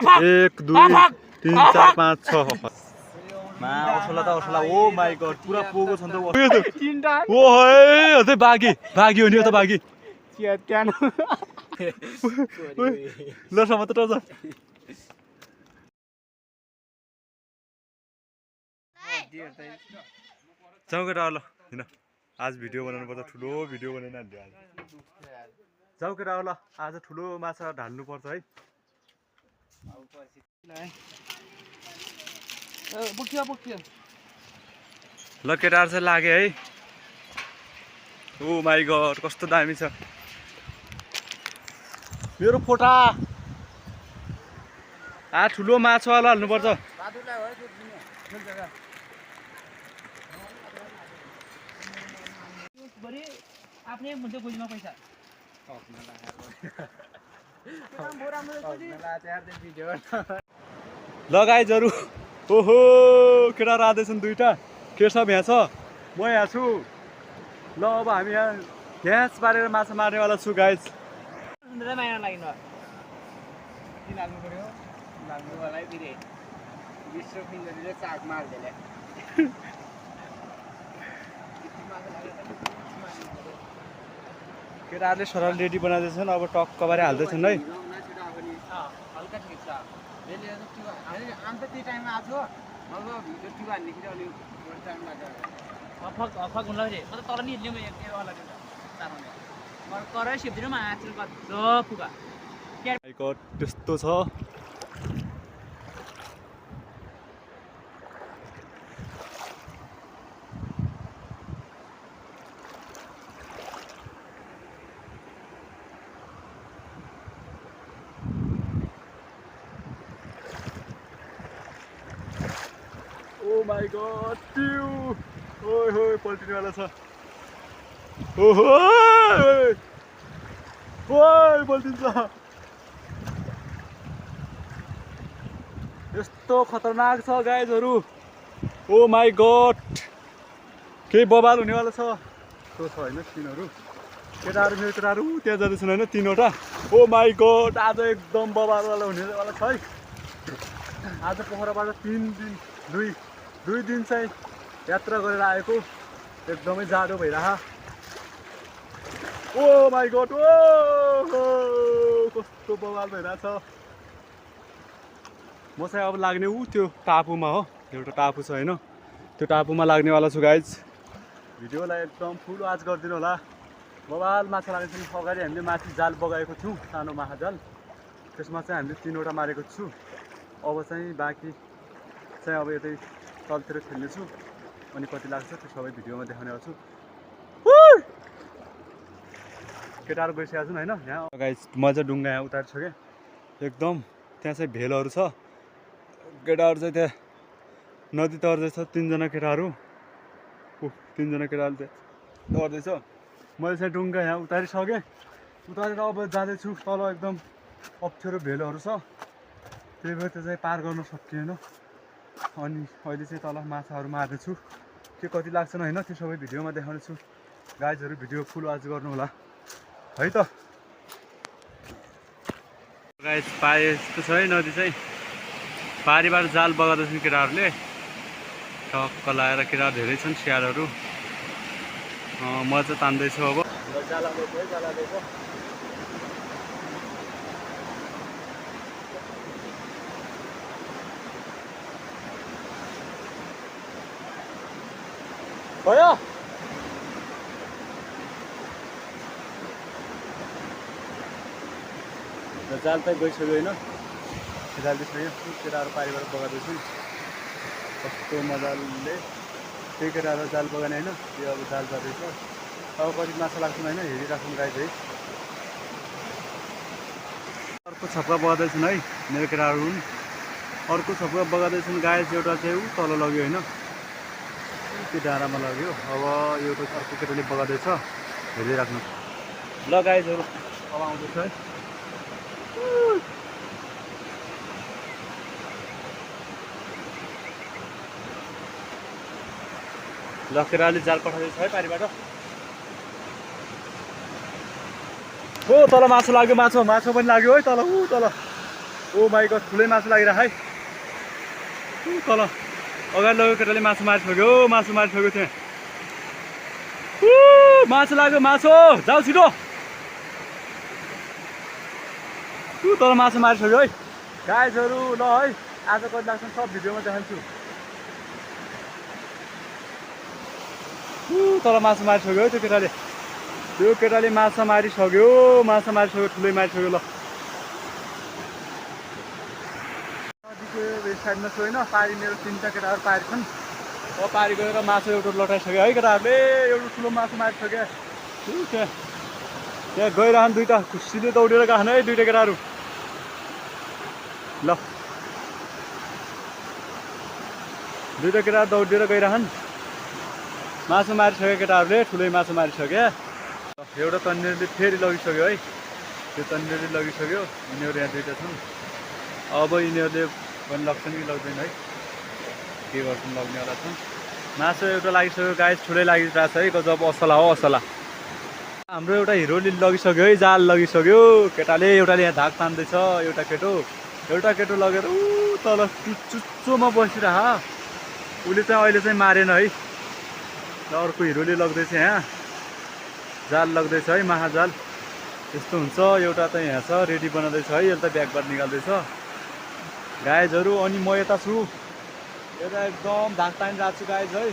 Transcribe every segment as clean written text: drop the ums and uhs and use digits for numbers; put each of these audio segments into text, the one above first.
1 2 3 4 5 6 मा असला त असला ओ माय गॉड पुरा पोगो छ नि त तीनटा ओ हे अझै बागी बागी हो नि यो त बागी चिया क्यान ल सम त टज चौकेटा ल हैन आज भिडियो बनाउनु पर्छ ठुलो भिडियो बनाउन हाल्यो आज चौकेटा ल आज ठुलो माछा ढाल्नु पर्छ है ल केटाहरु चाहिँ लाग्यो है ओ माई गॉड कस्तो दामी छ मेरो फोटा ठुलो माछा वाला हाल्नु पर्छ आफ्नै मुद्दे खोज्नु पैसा ल गाइजहरु ओहो केटाहरु आउँदैछन् दुईटा केशव यहाँ छ म यहाँ छु ल अब हामी यहाँ ग्यास पारेर माछा मार्नेवाला छु गाइज माया लाग्नु लाग्नु पर्यो लाग्नुवाला फेरि विश्व फिङ्गरले चाक मार्देले केटाहरुले सरल रेडी बनाउँदैछन् अब टक्क बारे हाल्दैछन् है हल्का ठिक छ यसले अन्त त्यो टाइममा आएको अब भिडियो टिभा हान्नेखेरि अलिक टाइम लाग्यो अफक हुन रे म त तर नि हिँड्ने एक वाला चारने करै सिप्दिनु म आछिल कस्तो पुगा त्यस्तो छ Oh my god, tiu! Oi, oi, पल्टिने वाला छ ओहो ओइ पल्टिन्छ यस्तो खतरनाक छ गाइजहरु ओ माई गॉड के बवाल हुनेवाला छ त्यो छ हैन सिनहरु केटाहरु मेरो केटाहरु त्यहाँ जाँदैछन् हैन तीनवटा ओ माई गॉड आज एकदम बवाल वाला हुनेवाला छ है आज पोखराबाट 3 दिन दुई दिन चाहिँ यात्रा गरेर आएको एकदमै जाडो भइरहा ओ माई गॉड ओ कस्तो बवाल भइरहेछ म चाहिँ अब लाग्ने त्यो टापुमा हो एउटा टापु छ हैन त्यो टापुमा लाग्नेवाला छु गाइज भिडियोलाई एकदम फुल वाच गरिदिनु होला बवाल माछा लाग्ने अगाडि हामीले माथि जाल बगाएको थियौँ सानो महाजाल त्यसमा चाहिँ हामीले 3वटा मारेको छु अब चाहिँ बाँकी चाहिँ अब यतै तलतिर खेल्नेछु अनि कति लाग्छ त्यो सबै भिडियोमा देखाउने छु केटाहरु गइसकेका छन् हैन यहाँ गाइस मजा डुङ्गा यहाँ उतार छ के एकदम त्यहाँ चाहिँ भेलहरु छ केटाहरु चाहिँ त्यहाँ नदी तर्दैछ 3 जना केटाहरु 3 जना केटाहरु त्यहाँ तर्दैछ मैले चाहिँ डुङ्गा यहाँ उतारिसके उतारेर अब जाँदैछु तल एकदम अप्ठ्यारो भेलहरु छ त्यही भएर त्यो चाहिँ पार गर्न सकिएन अनि अहिले चाहिँ तल माछाहरु मार्दैछु के कति लाग्छन् हैन त्यो सबै भिडियोमा देखाउने छु गाइजहरु भिडियो फुल वाच गर्नु होला है त गाइज पाए यस्तो छ है नदी चाहिँ पारीबाट जाल बगाउँदैछन् केटाहरुले टक्क लाएर केटाहरु धेरै छन् स्यालहरु म चाहिँ तान्दैछु अब भयो जाल त गइसक्यो होइन जाल गइसक्यो केटाहरु पारीबाट बगाउँदैछन् कस्तो मजाले त्यही केटाहरु जाल बगाउने होइन त्यो अब जाल जाँदैछ अब कति माछा लाग्छन् होइन हेरिराख्नु गाइज है अर्को छप्का बगाउँदैछन् है मेरो केटाहरु हुन् अर्को छप्का बगाउँदैछन् गाइज एउटा चाहिँ ऊ तल लग्यो होइन त्यो डाँडामा लग्यो अब यो त अर्को केटाले बगाउँदैछ हेरिराख्नु ल गाइजहरु अब आउँदैछ है ल केटाले जाल पठाउँदैछ है पारीबाट हो तल माछा लाग्यो माछा पनि लाग्यो है तल ऊ तल ओ माई गड ठुलै मासु लागिरह है तल अगाडि लगेको केटाले मासु मारिसक्यो मासु मारिसक्यो त्यहाँ मासु लाग्यो मासु जाऊ छिटो तल मासु मारिसक्यो है गाइजहरू ल है आज कति लाग्छ सब भिडियोमा देखाउँछु तल मासु मारिसक्यो है त्यो केटाले माछा मारिसक्यो ठुलै मारिसक्यो ल वेस्ट साइडमा छु होइन पारी मेरो 3टा केटाहरू पारी छन् अब पारी गएर मासु एउटा लटाइसक्यो है केटाहरूले एउटा ठुलो मासु मारिसक्यो त्यहाँ गइरहन् 2टा खुसीले दौडेर गएन है 2टा केटाहरू ल 2टा केटाहरू दौडेर गइरहन् मासु मारिसक्यो केटाहरूले ठुलै मासु मारिसक्यो एउटा तन्नेरले फेरि लगिसक्यो है त्यो तन्नेरले लगिसक्यो यिनीहरू यहाँ 2टा छन् अब यिनीहरूले पनि लग्छन् कि लग्दैन है के गर्छन् लग्नेवाला छन् मासु एउटा लागिसक्यो गाइस ठुलै लागिरहेको छ है गजब असला हो असला हाम्रो एउटा हिरोले लगिसक्यो है जाल लगिसक्यो केटाले एउटाले यहाँ धाक तान्दैछ एउटा केटो लगेर तल चुच्चोमा बसिरह उसले चाहिँ अहिले चाहिँ मारेन है र अर्को हिरोले लग्दैछ यहाँ जाल लग्दैछ है महाजाल यस्तो हुन्छ एउटा त यहाँ छ रेडी बनाउँदैछ है यसले त ब्यागबाट निकाल्दैछ गाइजहरू अनि म यता छु यता एकदम धाक तानिरहेको छु गाइज है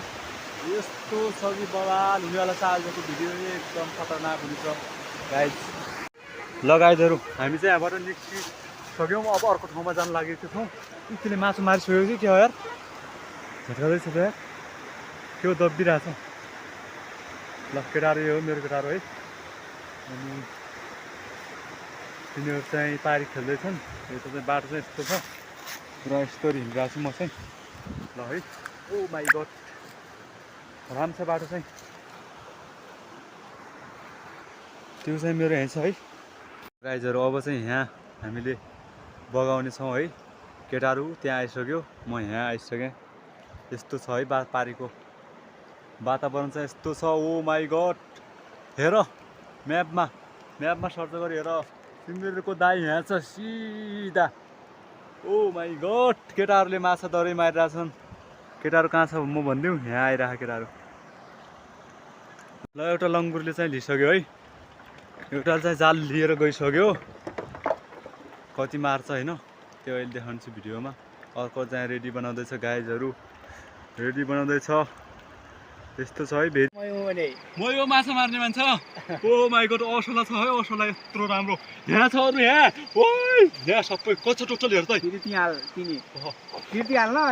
यस्तो छ कि बवाल हुनेवाला छ आजको भिडियो एकदम खतरनाक हुनेछ गाइज ल गाइजहरू हामी चाहिँ यहाँबाट निस्किसक्यौँ अब अर्को ठाउँमा जानु लागेको छौँ त्यसले मासु मारिसक्यो कि के हो यार झट्काउँदैछ त यार के हो दबिरहेछ ल केटाहरू यो हो मेरो केटाहरू है अनि तिनीहरू चाहिँ पारी खेल्दैछन् यता चाहिँ बाटो चाहिँ यस्तो छ र यस्तो हिँडिरहेको छु म चाहिँ ल है ओ माई गड राम्रो छ बाटो चाहिँ त्यो चाहिँ मेरो यहाँ छ है गाइजहरू अब चाहिँ यहाँ हामीले बगाउने छौँ है केटाहरू त्यहाँ आइसक्यो म यहाँ आइसकेँ यस्तो छ है पारीको वातावरण चाहिँ यस्तो छ ओ माई गड हेर म्यापमा सर्च गरी हेर तिमीहरूको दाइ यहाँ छ सिधा ओ माई गड केटाहरूले माछा दरै मारिरहेछन् केटाहरू कहाँ छ म भनिदिउँ यहाँ आइरह केटाहरू ल एउटा लङ्गुरले चाहिँ लिइसक्यो है एउटा चाहिँ जाल लिएर गइसक्यो कति मार्छ होइन त्यो अहिले देखाउँछु भिडियोमा अर्को चाहिँ रेडी बनाउँदैछ गाइजहरू रेडी बनाउँदैछ यस्तो छ है भेज म यो माछा मार्ने मान्छे ओ माई गड असला छ है असला यत्रो राम्रो यहाँ छ अरू यहाँ ओ यहाँ सबै कच्चा टोटल हेर त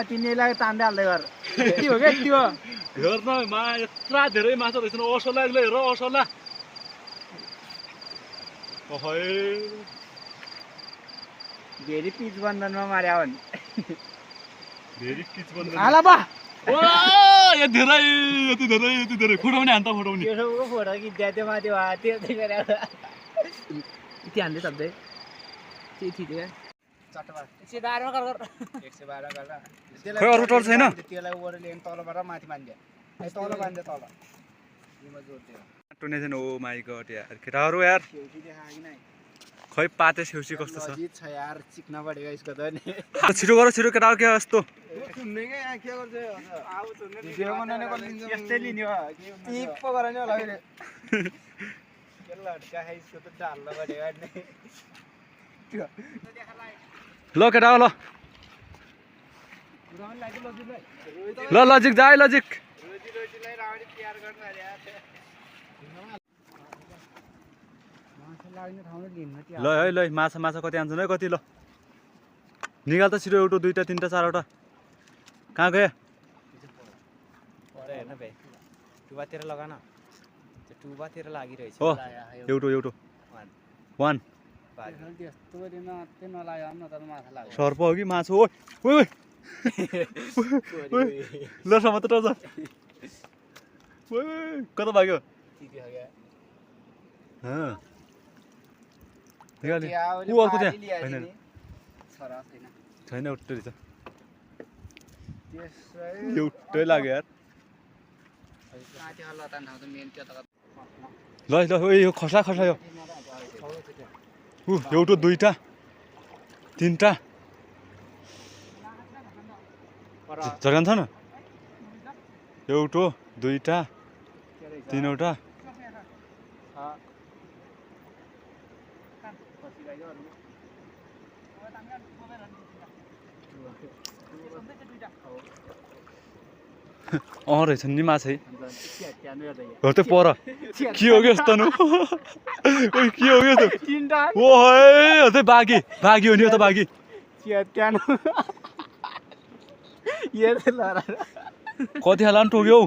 तिनीलाई तान्दै हाल्दै गर के हो क्या त्यो हेर न मा यत्रा धेरै माछा रहेछन् असला हेर असला भेरी पिच बन्धनमा मार्या हो नि भेरी पिच बन्धन हाला बा यति धेरै फुटाउने हान्त फुटाउने फोटो खिच्दा माथि त्यो यति हान्दै सक्दै खै अरू टल छैन तलबाट माथि बान्दियो तल बान्दियो तल टुने छैन ओ माई गड यार केटाहरू यार खै पाते छेउसी कस्तो छ यार चिक्न परेको यसको त नि छिटो गर छिटो केटाहरू के यस्तो यस्तै लिने हो टिप्पो गर नि होला फेरि ल केटा ल लजिक जा है लजिक ल है ल माछा कति आन्छन् है कति ल निकाल त छिटो एउटा 2टा 3टा 4वटा कहाँ गयो टुबातिर लगा न टुबातिर लागिरहेछ हो एउटा 1 सर्प हो कि माछा हो ल सम त टर्छ कता भाग्यो अर्को त्यहाँ छैन एउटै रहेछ एउटै लाग्यो यार ल ल यो खसा यो एउटा 2टा 3टा झर्कान छ न एउटा 2टा 3वटा रहेछन् नि माछै घर त पर के हो कि यस्तो नु ओइ के हो कि यस्तो ओ है अझै बाघी बाघी हो नि यो त बाघी कति हाल टोक्यो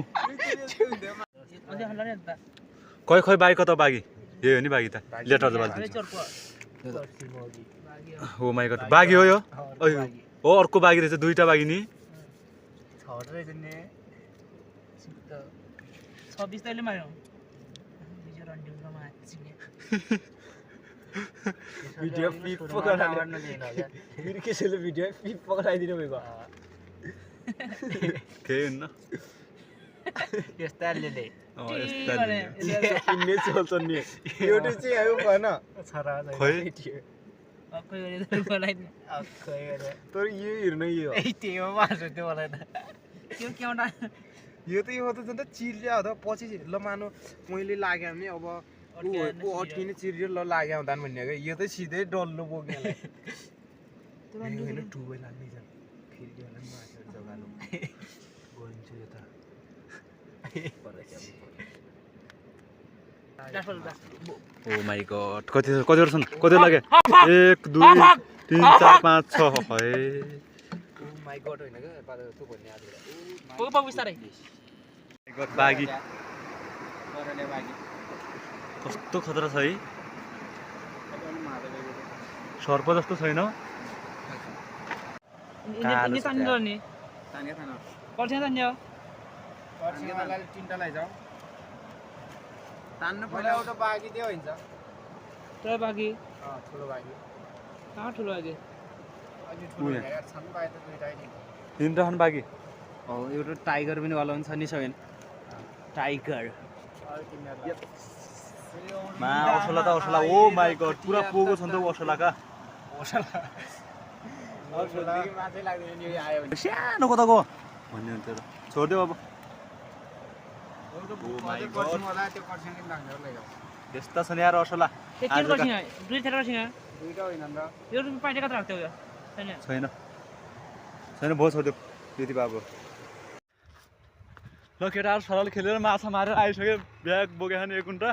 खै खै बाघी कता बाघी यही हो नि बाघी त लेटर जब हो माइ गड बाघी हो यो हो अर्को बाघी रहेछ 2टा बाघी नि 26 तैले मार्यो भिडियो पिप फेरि कसैले भिडियो पिप पक्राइदिनु भएको केही हुन्न यस्ता लेले किन्ने चल्छ नि एउटा चाहिँ आयो भएन खै तर यो हेर्नु यो यो त यो त झन् चिर्या हो त पछि ल मानु मैले लाग्यो भने अब ऊ अट्किने चिर्यो ल लाग्यो हुँदा भन्ने क्या यो त सिधै डल्लो बोक्यो होइन टुबै लाग्ने छ फेरि माछाहरू जगालो गइन्छ यो त ओ माइ गड कतिवटा छन् कति लाग्यो 1 2 3 4 5 6 है माइ गड होइन क्या त्यो भन्ने आज बाघी कस्तो खतरा छ है सर्प जस्तो छैन तिनवटा लैजाऊ तान्नु पहिला एउटा बाघी दियो हुन्छ ठुलो बाघी ठुलो बाघी कहाँ ठुलो बाघी छन् बाघी त दुईवटै नि 3टा छन् बाघी एउटा टाइगर पनि हलाउनु छ नि सकेन टाइगर मा असला त असला ओ माइ गड पुरा पोगो छ नि त असलाका माछै लाग्दैन नि यो आयो भने सानो कताको भन्ने हुन्छ र छोड्देऊ अब त्यस्ता छ नि यार असला दुईटा होइन यो पाइटे कता राख्थ्यौ यो छैन छैन भयो छोड्देऊ त्यति बाबु ल केटाहरू सरल खेलेर माछा मारेर आइसक्यो ब्याग बोकेको नि 1 घन्टा